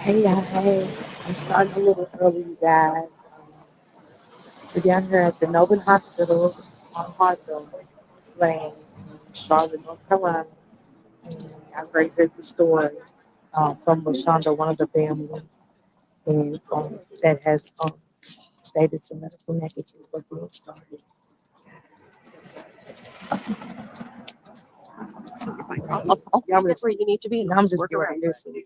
Hey, y'all, hey. I'm starting a little early, you guys. We're down here at the Novant Hospital on Hartwell Lanes in Charlotte, North Carolina. And I've already heard the story from LaShonda, one of the families, and that has stated some medical negligence was being started. Yeah, I'm listening. You need to be. No, I'm just getting listening.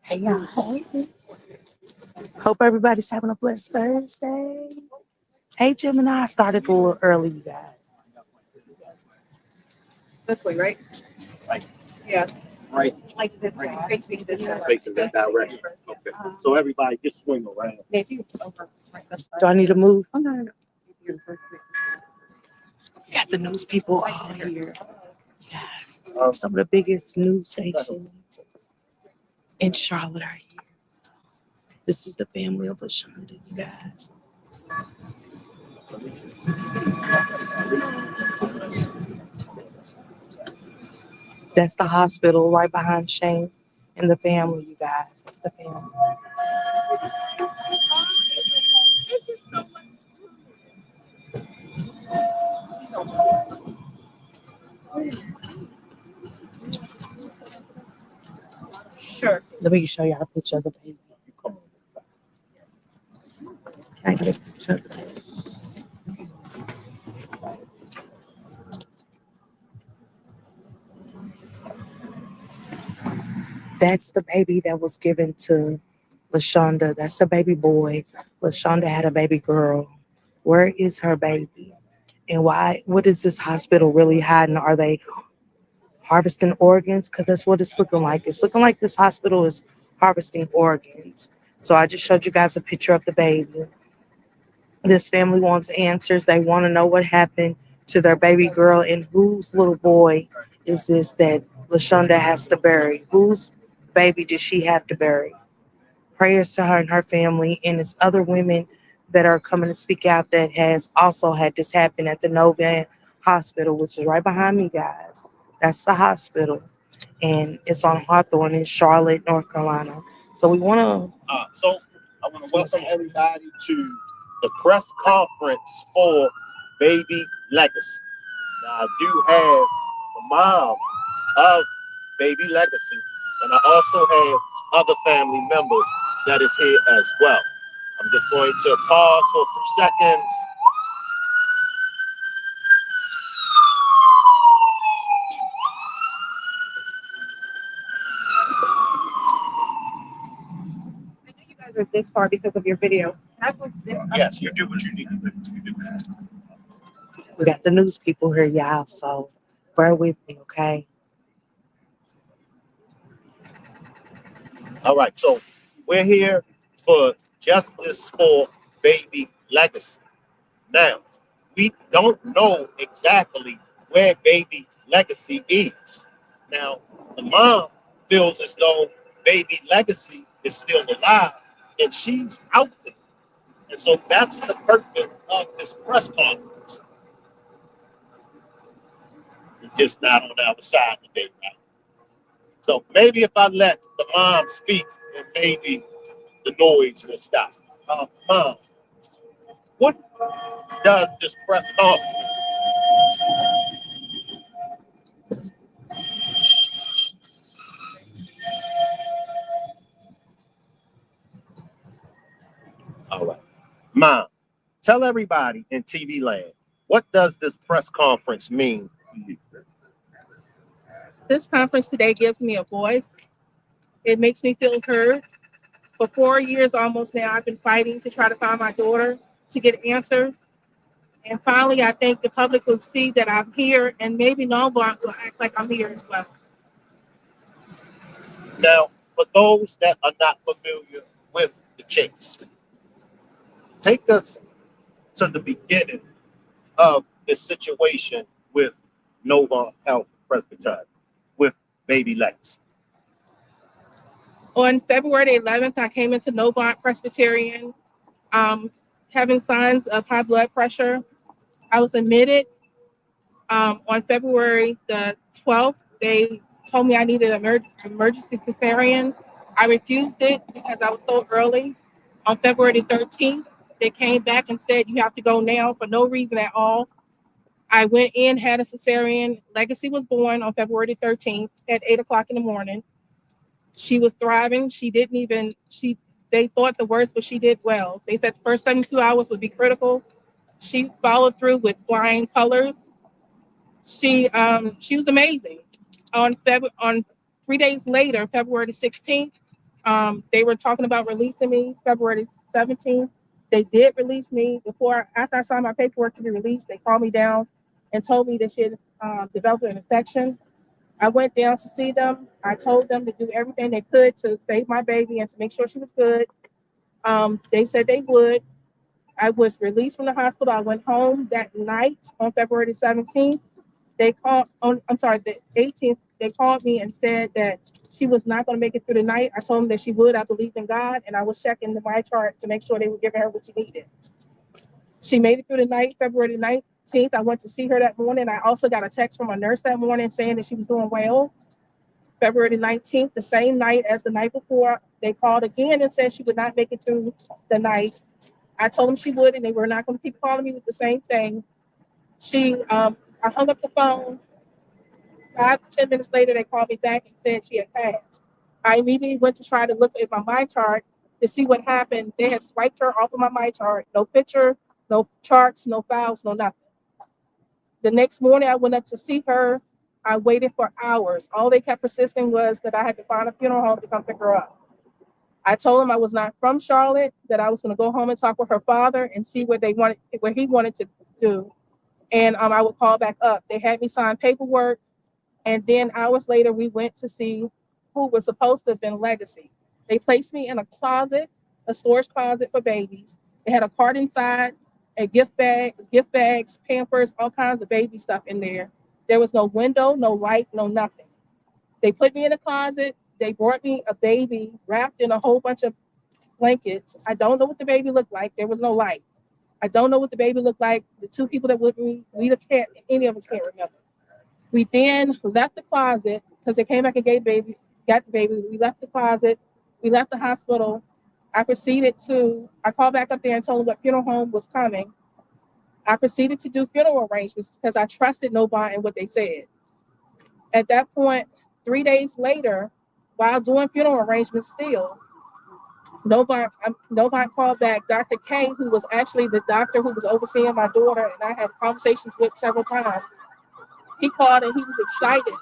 Hey, y'all, hey. Hope everybody's having a blessed Thursday. Hey, Gemini, I started a little early, you guys. This way, right? Right. Yeah. Right. Like this way, facing this way. Facing that direction. Okay. So everybody just swing around. Do I need to move? Oh, no, no, no. Got the news people all here. Yes. Some of the biggest news stations in Charlotte are here. This is the family of LaShonda, you guys. That's the hospital right behind Shane and the family, you guys. That's the family. Sure. Let me show y'all a picture of the baby. Can I get a picture of the baby? That's the baby that was given to LaShonda. That's the baby boy. LaShonda had a baby girl. Where is her baby? And why? What is this hospital really hiding? Are they harvesting organs? Because that's what it's looking like. It's looking like this hospital is harvesting organs. So I just showed you guys a picture of the baby. This family wants answers. They want to know what happened to their baby girl and whose little boy is this that LaShonda has to bury? Whose baby does she have to bury? Prayers to her and her family, and it's other women that are coming to speak out that has also had this happen at the Novant Hospital, which is right behind me, guys. That's the hospital, and it's on Hawthorne in Charlotte, North Carolina. So we want So I want to welcome everybody to the press conference for Baby Legacy. Now I do have the mom of Baby Legacy, and I also have other family members that is here as well. I'm just going to pause for a few seconds. I know you guys are this far because of your video. Yes, you do what you need to do. You do. we got the news people here, y'all. So bear with me, okay? All right, so we're here for justice for Baby Legacy. Now, we don't know exactly where Baby Legacy is. Now, the mom feels as though Baby Legacy is still alive and she's out there. And so that's the purpose of this press conference. It's just not on the other side today, right? So maybe if I let the mom speak, then maybe the noise will stop. Mom, what does this press conference? All right. Mom, tell everybody in TV land, what does this press conference mean to you? This conference today gives me a voice. It makes me feel heard. For 4 years almost now, I've been fighting to try to find my daughter, to get answers. And finally, I think the public will see that I'm here, and maybe Novant will act like I'm here as well. Now, for those that are not familiar with the case, take us to the beginning of this situation with Novant Health Presbyterian, with Baby Lex. On February 11th, I came into Novant Presbyterian having signs of high blood pressure. I was admitted on February the 12th. They told me I needed an emergency cesarean. I refused it because I was so early. On February 13th, they came back and said, you have to go now for no reason at all. I went in, had a cesarean. Legacy was born on February 13th at 8 o'clock in the morning. She was thriving. They thought the worst, but she did well. They said the first 72 hours would be critical. She followed through with flying colors. She was amazing. On 3 days later, February 16th, they were talking about releasing me. February 17th, they did release me. After I signed my paperwork to be released, they called me down and told me that she had developed an infection. I went down to see them. I told them to do everything they could to save my baby and to make sure she was good. They said they would. I was released from the hospital. I went home that night on February 17th. The 18th, they called me and said that she was not going to make it through the night. I told them that she would. I believed in God, and I was checking my chart to make sure they were giving her what she needed. She made it through the night, February 19th. I went to see her that morning. I also got a text from a nurse that morning saying that she was doing well. February 19th, the same night as the night before, they called again and said she would not make it through the night. I told them she would, and they were not going to keep calling me with the same thing. I hung up the phone. 5 to 10 minutes later, they called me back and said she had passed. I immediately went to try to look at my chart to see what happened. They had swiped her off of my chart. No picture, no charts, no files, no nothing. The next morning, I went up to see her. I waited for hours. All they kept persisting was that I had to find a funeral home to come pick her up. I told them I was not from Charlotte, that I was going to go home and talk with her father and see what he wanted to do. And I would call back up. They had me sign paperwork. And then hours later, we went to see who was supposed to have been Legacy. They placed me in a closet, a storage closet for babies. They had a cart inside, a gift bags, Pampers, all kinds of baby stuff in there. There was no window, no light, no nothing. They put me in a closet. They brought me a baby wrapped in a whole bunch of blankets. I don't know what the baby looked like. There was no light. I don't know what the baby looked like. The two people that with me, any of us can't remember. We then left the closet because they came back and got the baby. We left the closet. We left the hospital. I called back up there and told them what funeral home was coming. I proceeded to do funeral arrangements because I trusted Novant and what they said. At that point, 3 days later, while doing funeral arrangements still, Novant called back Dr. K, who was actually the doctor who was overseeing my daughter, and I had conversations with several times. He called and he was excited.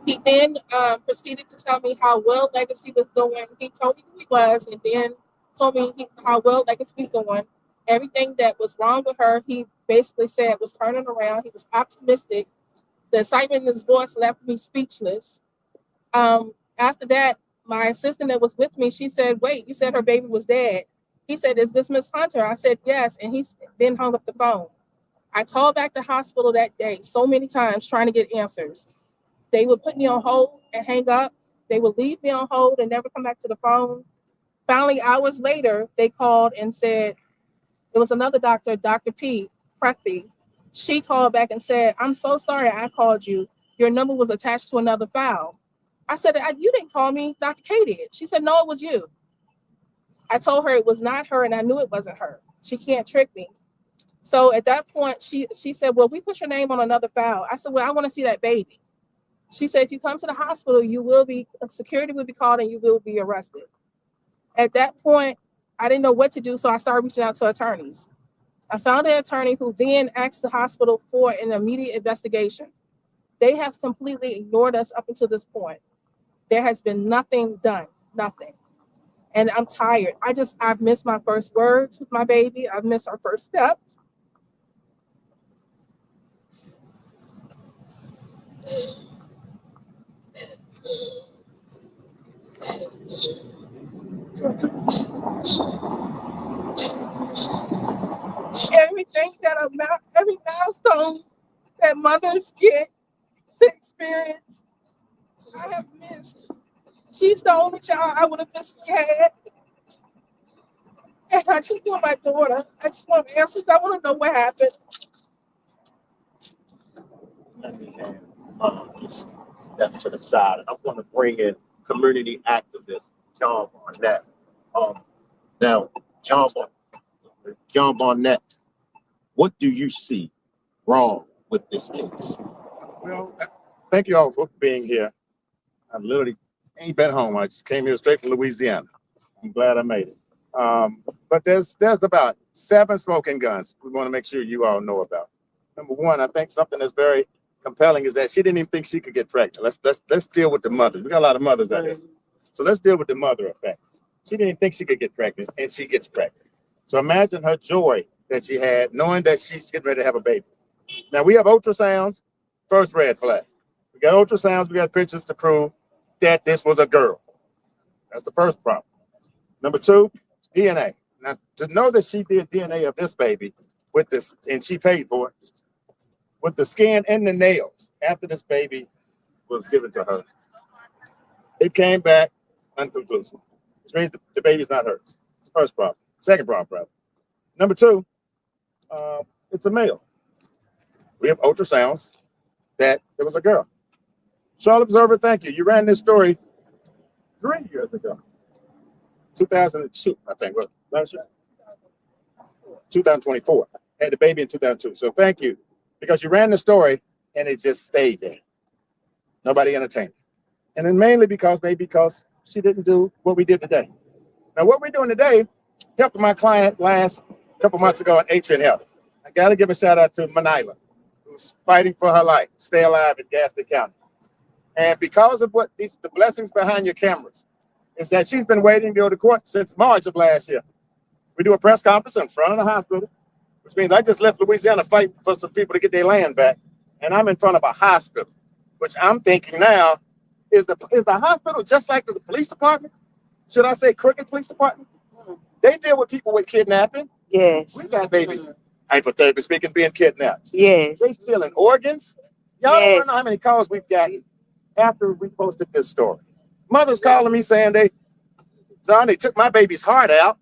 He then proceeded to tell me how well Legacy was doing. He told me who he was, and then told me how well Legacy was doing. Everything that was wrong with her, he basically said was turning around. He was optimistic. The excitement in his voice left me speechless. After that, my assistant that was with me, she said, "Wait, you said her baby was dead." He said, "Is this Miss Hunter?" I said, "Yes," and he then hung up the phone. I called back to hospital that day so many times trying to get answers. They would put me on hold and hang up. They would leave me on hold and never come back to the phone. Finally, hours later, they called and said, it was another doctor, Dr. P, Preppy. She called back and said, "I'm so sorry I called you. Your number was attached to another file." I said, "You didn't call me, Dr. K did." She said, "No, it was you." I told her it was not her and I knew it wasn't her. She can't trick me. So at that point, she said, "Well, we put your name on another file." I said, "Well, I want to see that baby." She said, "If you come to the hospital, security will be called and you will be arrested." At that point, I didn't know what to do, so I started reaching out to attorneys. I found an attorney who then asked the hospital for an immediate investigation. They have completely ignored us up until this point. There has been nothing done, nothing. And I'm tired. I've missed my first words with my baby. I've missed our first steps. Every milestone that mothers get to experience, I have missed. She's the only child I would have physically had. And I just want my daughter. I just want answers. I want to know what happened. Let me have just step to the side, and I want to bring in community activist John Barnett. Now, John Barnett, what do you see wrong with this case? Well, thank you all for being here. I literally ain't been home. I just came here straight from Louisiana. I'm glad I made it. But there's about 7 smoking guns we want to make sure you all know about. Number one, I think something that's very compelling is that she didn't even think she could get pregnant. Let's deal with the mother. We got a lot of mothers out here. So let's deal with the mother effect. She didn't think she could get pregnant, and she gets pregnant. So imagine her joy that she had knowing that she's getting ready to have a baby. Now we have ultrasounds, first red flag. We got ultrasounds, we got pictures to prove that this was a girl. That's the first problem. Number 2, DNA. Now to know that she did DNA of this baby with this, and she paid for it, with the skin and the nails after this baby was given to her, it came back unconclusive, which means the baby's not hers. It's the first problem. Second problem. Number 2, it's a male. We have ultrasounds that it was a girl. Charlotte Observer, thank you. You ran this story 3 years ago. 2002, I think. What, last year? 2024. Had the baby in 2002. So thank you. Because you ran the story and it just stayed there. Nobody entertained it. And then mainly because she didn't do what we did today. Now, what we're doing today helped my client last couple months ago at Atrium Health. I got to give a shout out to Manila, who's fighting for her life, stay alive in Gaston County. And because of what the blessings behind your cameras is that she's been waiting to go to court since March of last year. We do a press conference in front of the hospital, which means I just left Louisiana fighting for some people to get their land back. And I'm in front of a hospital, which I'm thinking now, is the hospital just like the police department? Should I say crooked police department? They deal with people with kidnapping. Yes. We got baby, hypothetically speaking, being kidnapped. Yes. They stealing organs. Y'all don't Yes. wanna know how many calls we've got after we posted this story. Mothers calling me saying they took my baby's heart out,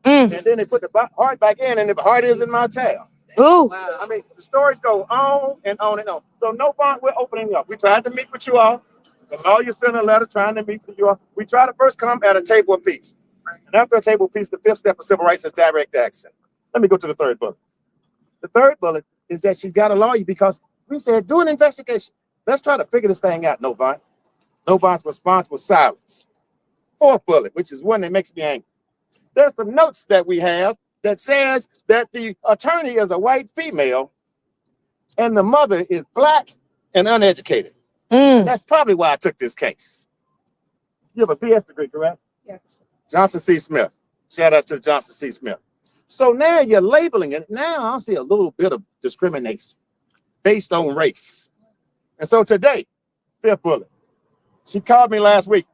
and then they put the heart back in, and the heart is in my child. Ooh. Wow. I mean, the stories go on and on and on. So Novant, we're opening up. We tried to meet with you all. The lawyer sent a letter trying to meet with you all. We try to first come at a table of peace. And after a table of peace, the 5th step of civil rights is direct action. Let me go to the 3rd bullet. The 3rd bullet is that she's got a lawyer because we said, do an investigation. Let's try to figure this thing out, Novant. Novant's response was silence. 4th bullet, which is one that makes me angry. There's some notes that we have that says that the attorney is a white female and the mother is black and uneducated. That's probably why I took this case. You have a BS degree, correct? Yes. Johnson C. Smith. Shout out to Johnson C. Smith. So now you're labeling it. Now I see a little bit of discrimination based on race. And so today, 5th bullet, she called me last week.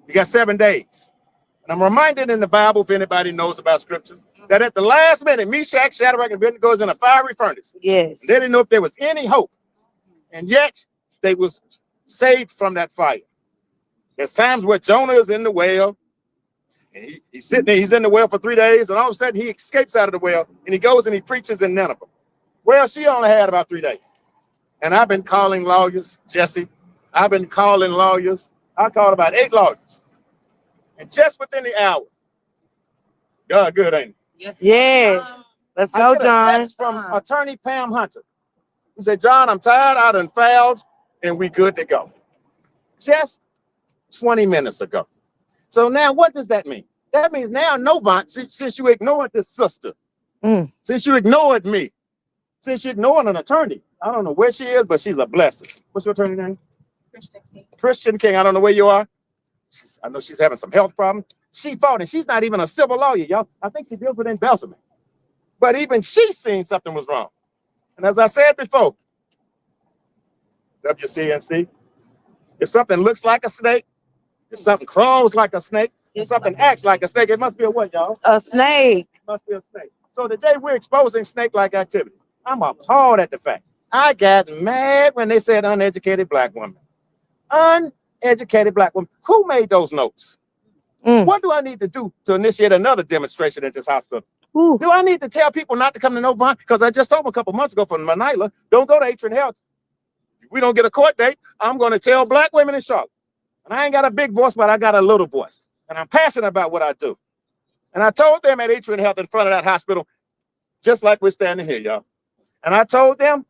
You got 7 days. And I'm reminded in the Bible, if anybody knows about scriptures, that at the last minute, Meshach, Shadrach, and Abednego goes in a fiery furnace. Yes. They didn't know if there was any hope. And yet, they was saved from that fire. There's times where Jonah is in the well, and he's sitting there, he's in the well for 3 days, and all of a sudden he escapes out of the well, and he goes and he preaches in Nineveh. Well, she only had about 3 days. And I've been calling lawyers, Jesse. I've been calling lawyers. I called about 8 lawyers. And just within the hour, God good, ain't it? Yes. Let's I go, get a John. text from attorney Pam Hunter. He said, John, I'm tired, I done filed, and we good to go. Just 20 minutes ago. So now what does that mean? That means now Novant, since you ignored this sister, since you ignored me, since you ignored an attorney, I don't know where she is, but she's a blessing. What's your attorney name? Christian King. Christian King. I don't know where you are. I know she's having some health problems. She fought, and she's not even a civil lawyer, y'all. I think she deals with embezzlement. But even she's seen something was wrong. And as I said before, WCNC, if something looks like a snake, If something crawls like a snake, if something acts like a snake, it must be a what, y'all? A snake. It must be a snake. So today we're exposing snake-like activity. I'm appalled at the fact. I got mad when they said uneducated black woman. Uneducated black woman. Who made those notes? What do I need to do to initiate another demonstration at this hospital? Ooh. Do I need to tell people not to come to Novant? Because I just told them a couple months ago from Manila, don't go to Atrium Health. If we don't get a court date, I'm going to tell black women in Charlotte. And I ain't got a big voice, but I got a little voice. And I'm passionate about what I do. And I told them at Atrium Health in front of that hospital, just like we're standing here, y'all. And I told them,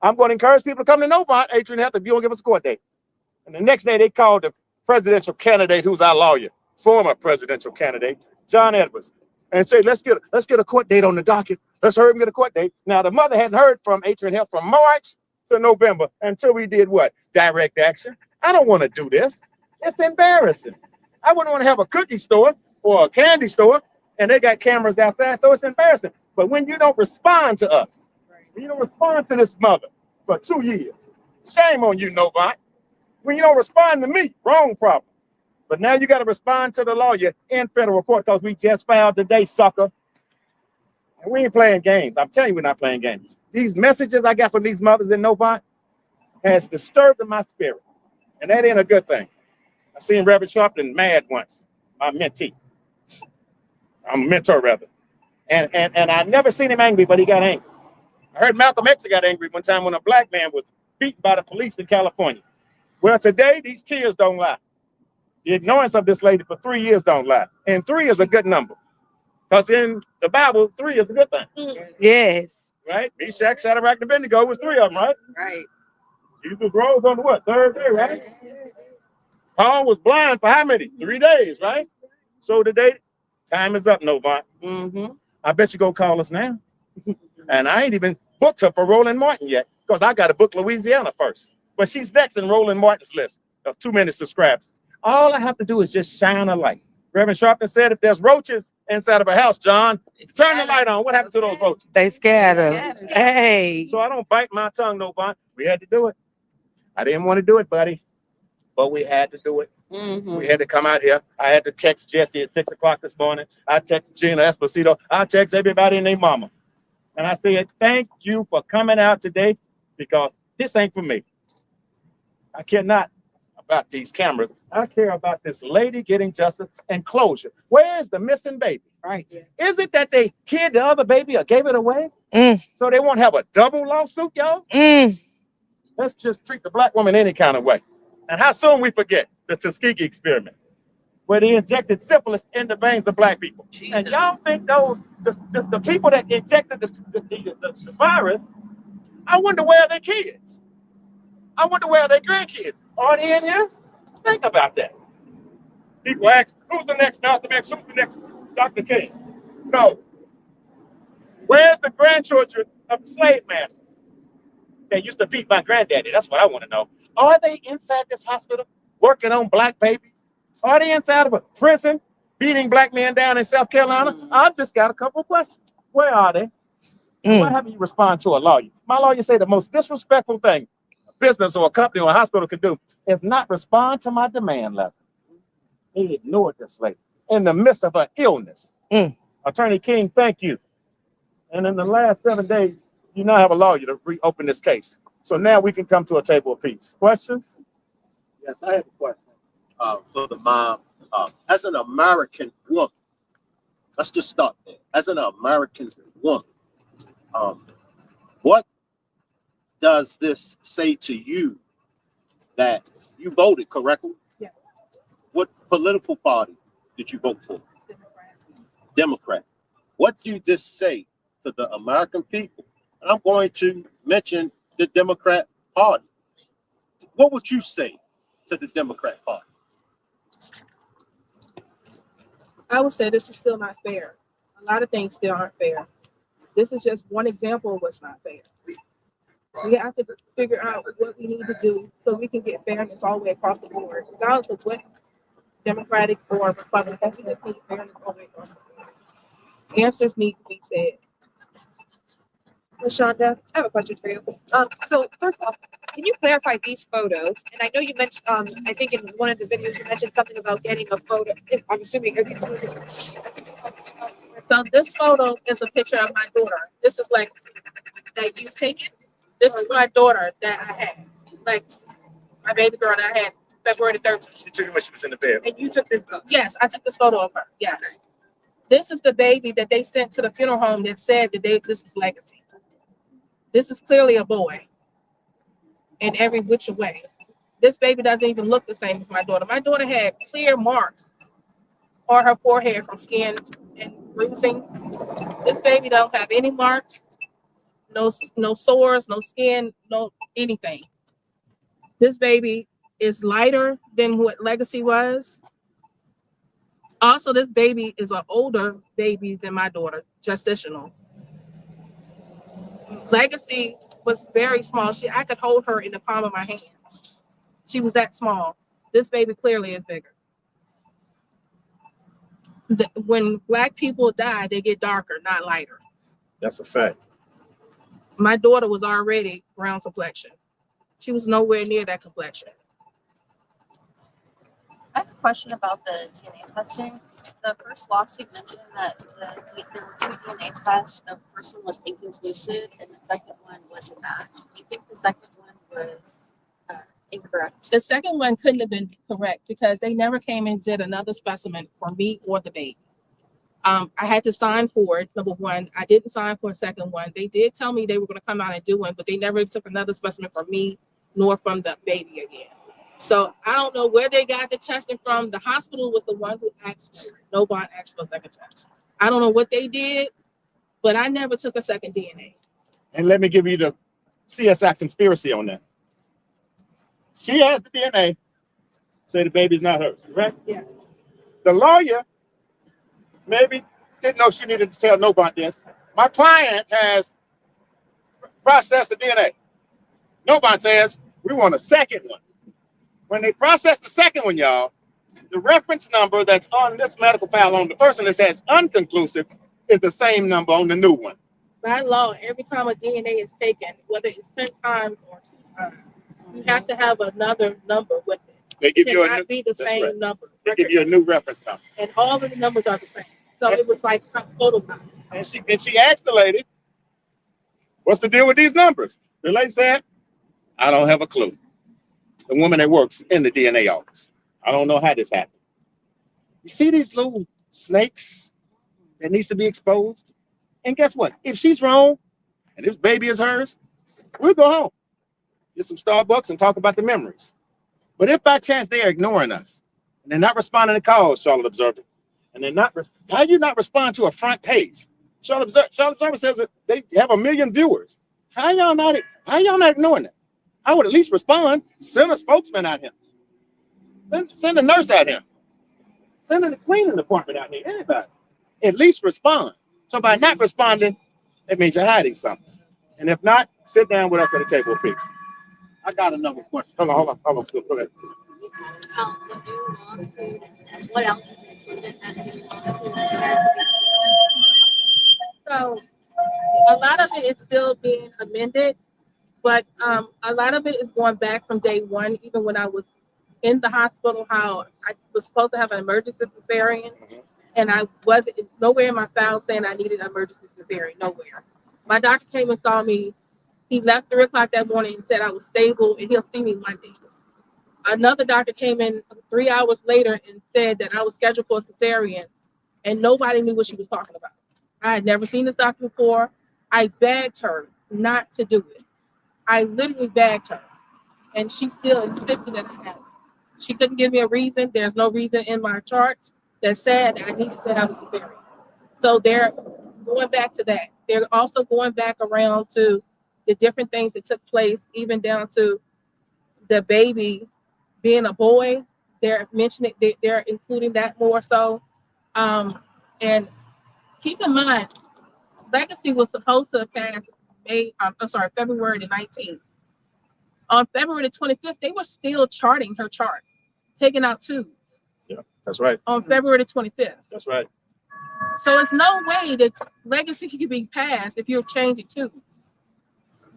I'm going to encourage people to come to Novant, Atrium Health, if you don't give us a court date. And the next day, they called the presidential candidate, who's our lawyer, former presidential candidate, John Edwards, and say, let's get a court date on the docket. Let's hurry and get a court date. Now, the mother hadn't heard from Atrium Health from March to November until we did what? Direct action. I don't want to do this. It's embarrassing. I wouldn't want to have a cookie store or a candy store, and they got cameras outside, so it's embarrassing. But when you don't respond to us, when you don't respond to this mother for 2 years, shame on you, Novant. When you don't respond to me, wrong problem. But now you got to respond to the lawyer in federal court because we just filed today, sucker. And we ain't playing games. I'm telling you, we're not playing games. These messages I got from these mothers in Novant has disturbed my spirit. And that ain't a good thing. I seen Reverend Sharpton mad once, my mentee. I'm a mentor, rather. And I never seen him angry, but he got angry. I heard Malcolm X got angry one time when a black man was beaten by the police in California. Well, today, these tears don't lie. The ignorance of this lady for 3 years don't lie. And 3 is a good number. Because in the Bible, 3 is a good thing. Yes. Right? Meshach, Shadrach, and Abednego was 3 of them, right? Right. Jesus rose on the what? 3rd day, right? Paul was blind for how many? 3 days, right? So today, time is up, Novant. I bet you go call us now. And I ain't even booked her for Roland Martin yet, because I got to book Louisiana first. But she's next in Roland Martin's list of 2 million subscribers. All I have to do is just shine a light. Reverend Sharpton said, if there's roaches inside of a house, John, turn the light on. What happened to those roaches? They scatter. Hey. So I don't bite my tongue, Novant. We had to do it. I didn't want to do it, buddy, but we had to do it. We had to come out here. I had to text Jesse at 6 o'clock this morning. I text Gina Esposito. I text everybody and their mama. And I said, thank you for coming out today, because this ain't for me. I care not about these cameras. I care about this lady getting justice and closure. Where is the missing baby? Right. Is it that they hid the other baby or gave it away? So they won't have a double lawsuit, y'all? Let's just treat the black woman any kind of way. And how soon we forget the Tuskegee experiment, where they injected syphilis in the veins of black people. Jesus. And y'all think the people that injected the virus, I wonder where are their kids? I wonder where are their grandkids? Are they in here? Think about that. People ask, who's the next Malcolm X? Who's the next Dr. King? No. Where's the grandchildren of the slave masters? They used to beat my granddaddy. That's what I want to know. Are they inside this hospital working on black babies? Are they inside of a prison beating black men down in South Carolina? I've just got a couple of questions. Where are they? What have you respond to a lawyer? My lawyer say the most disrespectful thing a business or a company or a hospital can do is not respond to my demand letter. They ignored this lady in the midst of her illness. Attorney King, thank you. And in the last 7 days, you now have a lawyer to reopen this case. So now we can come to a table of peace. Questions? Yes, I have a question for the mom. As an American woman, let's just start there. As an American woman, what does this say to you that you voted correctly? Yes. What political party did you vote for? Democrat. What do this say to the American people? And I'm going to mention the Democrat Party. What would you say to the Democrat Party? I would say this is still not fair. A lot of things still aren't fair. This is just one example of what's not fair. We have to figure out what we need to do so we can get fairness all the way across the board, regardless of what Democratic or Republican. We just need fairness all the way across the board. Answers need to be said. LaShonda, I have a question for you. So first off, can you clarify these photos? And I know you mentioned, I think in one of the videos you mentioned something about getting a photo. I'm assuming you're using. So this photo is a picture of my daughter. This is like That you've taken. this is my daughter that I had, like my baby girl that I had February the 13th. She took it when she was in the bed. And you took this photo. Yes, I took this photo of her. Yes. This is the baby that they sent to the funeral home that said that this was legacy. This is clearly a boy in every which way. This baby doesn't even look the same as my daughter. My daughter had clear marks on her forehead from skin and bruising. This baby don't have any marks, no sores, no skin, no anything. This baby is lighter than what Legacy was. Also, this baby is an older baby than my daughter, gestational. Legacy was very small. I could hold her in the palm of my hands. She was that small. This baby clearly is bigger. When Black people die, they get darker, not lighter. That's a fact. My daughter was already brown complexion. She was nowhere near that complexion. I have a question about the DNA testing. The first lawsuit mentioned that there were two DNA tests. The first one was inconclusive, and the second one was a match. Do you think the second one was incorrect? The second one couldn't have been correct because they never came and did another specimen for me or the baby. I had to sign for it, number one. I didn't sign for a second one. They did tell me they were going to come out and do one, but they never took another specimen from me nor from the baby again. So I don't know where they got the testing from. The hospital was the one who asked for it. Novant asked for a second test. I don't know what they did, but I never took a second DNA. And let me give you the CSI conspiracy on that. She has the DNA, say the baby's not hers, right? Yes. The lawyer maybe didn't know she needed to tell Novant this. My client has processed the DNA. Novant says, we want a second one. When they process the second one, y'all, the reference number that's on this medical file on the person that says unconclusive is the same number on the new one. By law, every time a DNA is taken, whether it's 10 times or 2 times, you have to have another number with it. They give It you a cannot new, be the that's same right. number. They give you a new reference number. And all of the numbers are the same. So it was like some photocopy. And she asked the lady, what's the deal with these numbers? The lady said, I don't have a clue. The woman that works in the DNA office. I don't know how this happened. You see these little snakes that needs to be exposed? And guess what? If she's wrong and this baby is hers, we'll go home, get some Starbucks and talk about the memories. But if by chance they're ignoring us and they're not responding to calls, Charlotte Observer, and they're not, how do you not respond to a front page? Charlotte Observer says that they have 1 million viewers. How y'all not ignoring it? I would at least respond. Send a spokesman out here. Send a nurse out here. Send a cleaning department out here. Anybody. At least respond. So by not responding, that means you're hiding something. And if not, sit down with us at the table, please. I got another question. Hold on. Go ahead. What else? So a lot of it is still being amended, but a lot of it is going back from day one, even when I was in the hospital, how I was supposed to have an emergency cesarean, and I wasn't, it's nowhere in my file saying I needed an emergency cesarean, nowhere. My doctor came and saw me. He left 3 o'clock that morning and said I was stable and he'll see me Monday. Another doctor came in 3 hours later and said that I was scheduled for a cesarean, and nobody knew what she was talking about. I had never seen this doctor before. I begged her not to do it. I literally begged her, and she still insisted that I have it. She couldn't give me a reason. There's no reason in my charts that said I needed to have a cesarean. So they're going back to that. They're also going back around to the different things that took place, even down to the baby being a boy. They're mentioning, they're including that more so. And keep in mind, Legacy was supposed to have passed February the 19th. On February the 25th, they were still charting her chart, taking out tubes. Yeah, that's right. On February the 25th. That's right. So it's no way that Legacy could be passed if you're changing tubes.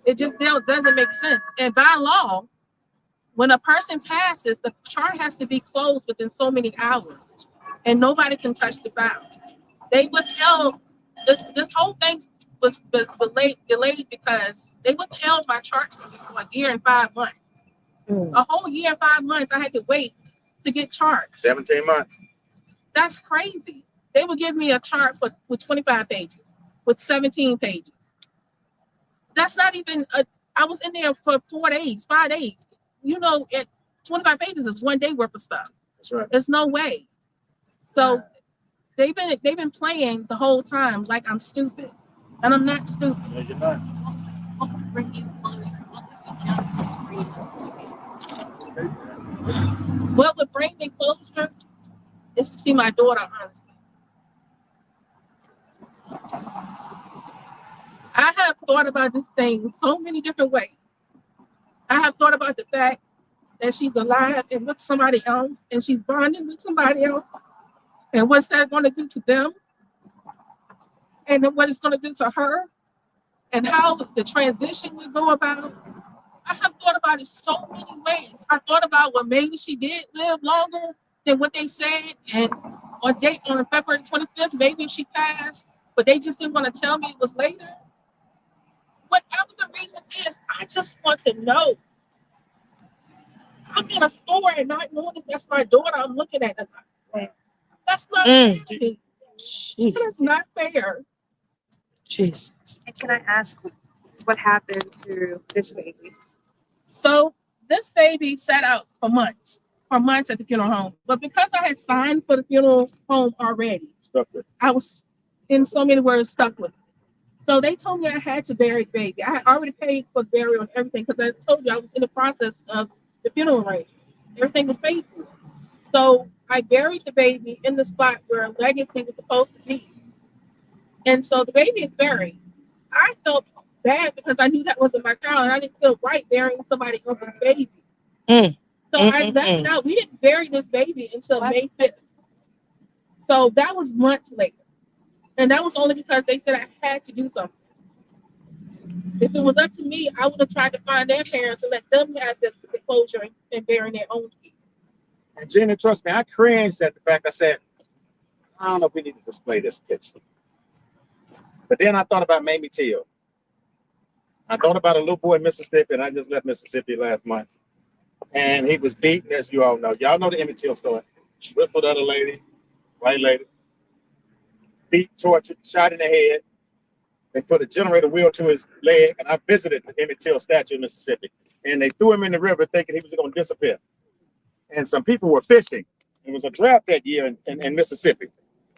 It just still doesn't make sense. And by law, when a person passes, the chart has to be closed within so many hours, and nobody can touch the file. They withheld this whole thing was delayed because they withheld my chart for a year and 5 months. Mm. A whole year and 5 months, I had to wait to get charts. 17 months. That's crazy. They would give me a chart with 25 pages, with 17 pages. That's not even I was in there for 4 days, 5 days. You know, 25 pages is 1 day worth of stuff. That's right. There's no way. So they've been playing the whole time like I'm stupid, and I'm not stupid. No, you're not. What would bring you closer? What would be justice for you in this case? What would bring me closure is to see my daughter, honestly. I have thought about this thing so many different ways. I have thought about the fact that she's alive and with somebody else, and she's bonding with somebody else, and what's that going to do to them, and then what it's going to do to her, and how the transition would go about. I have thought about it so many ways. I thought about what maybe she did live longer than what they said, and on February 25th, maybe she passed, but they just didn't want to tell me it was later. Whatever the reason is, I just want to know. I'm in a store and not knowing if that's my daughter I'm looking at or not. That's not fair to me. That's not fair. Jesus. And can I ask what happened to this baby? So this baby sat out for months at the funeral home. But because I had signed for the funeral home already, I was, in so many words, stuck with it. So they told me I had to bury the baby. I had already paid for the burial and everything because I told you I was in the process of the funeral arrangement. Everything was paid for. So I buried the baby in the spot where Legacy was supposed to be. And so the baby is buried. I felt bad because I knew that wasn't my child, and I didn't feel right burying somebody else's baby. So I left it out. We didn't bury this baby until May 5th. So that was months later. And that was only because they said I had to do something. If it was up to me, I would have tried to find their parents and let them have this closure and bury their own kid. And Jenny, trust me, I cringed at the fact. I said, I don't know if we need to display this picture. But then I thought about Mamie Till. I thought about a little boy in Mississippi, and I just left Mississippi last month. And he was beaten, as you all know. Y'all know the Emmett Till story. Whistled at a lady, white lady, beat, tortured, shot in the head. They put a generator wheel to his leg, and I visited the Emmett Till statue in Mississippi. And they threw him in the river thinking he was going to disappear. And some people were fishing. It was a drought that year in Mississippi.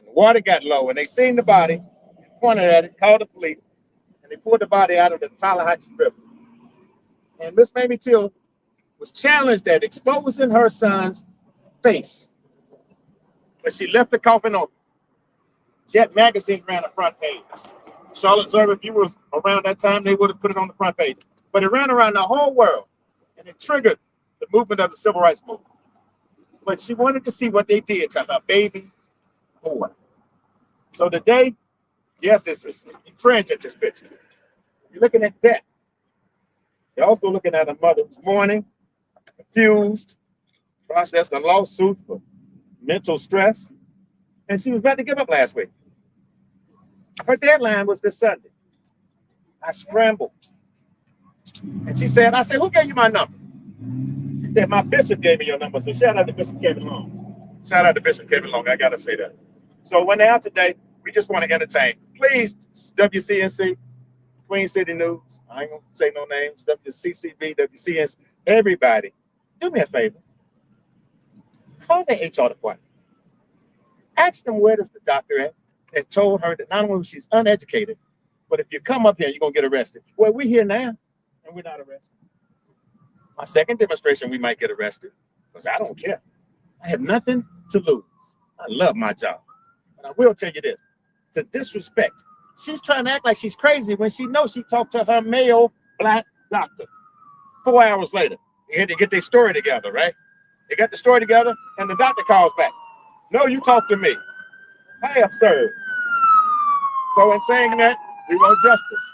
The water got low, and they seen the body, pointed at it, called the police, and they pulled the body out of the Tallahatchie River. And Miss Mamie Till was challenged at exposing her son's face. But she left the coffin open. Jet Magazine ran a front page. Charlotte Observer, if you were around that time, they would have put it on the front page. But it ran around the whole world, and it triggered the movement of the civil rights movement. But she wanted to see what they did to her baby boy. So today, yes, it's you cringe at this picture. You're looking at death. You're also looking at a mother who's mourning, confused, processed a lawsuit for mental stress, and she was about to give up last week. Her deadline was this Sunday. I scrambled. And she said, I said, who gave you my number? She said, my bishop gave me your number. So shout out to Bishop Kevin Long. Shout out to Bishop Kevin Long. I got to say that. So when they're out today, we just want to entertain. Please, WCNC, Queen City News, I ain't going to say no names, WCCB, WCNC, everybody, do me a favor. Call the HR department. Ask them where does the doctor at that told her that not only was she's uneducated, but if you come up here, you're going to get arrested. Well, we're here now, and we're not arrested. My second demonstration, we might get arrested, because I don't care. I have nothing to lose. I love my job. But I will tell you this, to disrespect, she's trying to act like she's crazy when she knows she talked to her male black doctor. 4 hours later, they had to get their story together, right? They got the story together, and the doctor calls back. No, you talk to me. How absurd. So in saying that, we want justice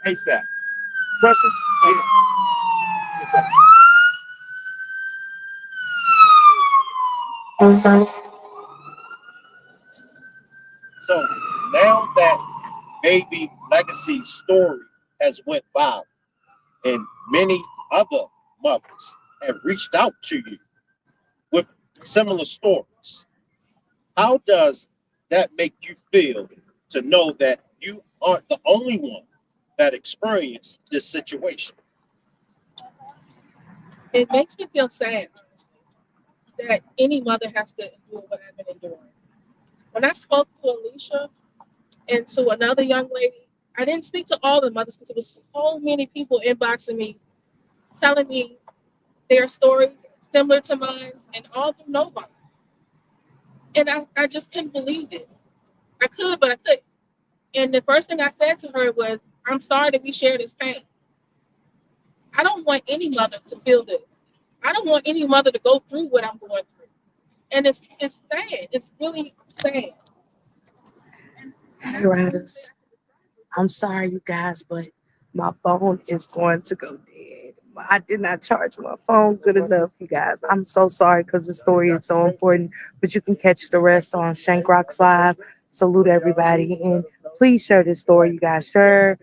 ASAP. Questions? So now that baby legacy story has went viral, and many other mothers have reached out to you with similar stories, how does that make you feel to know that you aren't the only one that experienced this situation? It makes me feel sad that any mother has to endure what I've been enduring. When I spoke to Alicia and to another young lady, I didn't speak to all the mothers because there was so many people inboxing me, telling me their stories similar to mine, and all through Novant. And I just couldn't believe it. I could, but I couldn't. And the first thing I said to her was, I'm sorry that we share this pain. I don't want any mother to feel this. I don't want any mother to go through what I'm going through. And it's sad. It's really sad. Hey, Riders. I'm sorry, you guys, but my phone is going to go dead. I did not charge my phone good enough, you guys. I'm so sorry because the story is so important, but you can catch the rest on Shank Rocks Live. Salute everybody. And please share this story, you guys. Share.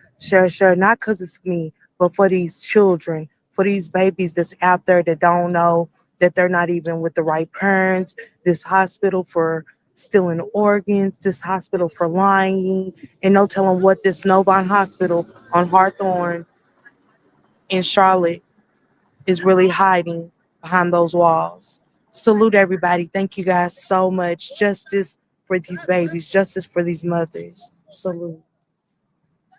Not because it's me, but for these children, for these babies that's out there that don't know that they're not even with the right parents. This hospital for stealing organs, this hospital for lying, and no telling what this Novant hospital on Hawthorne in Charlotte is really hiding behind those walls. Salute everybody. Thank you guys so much. Justice for these babies, justice for these mothers. Salute.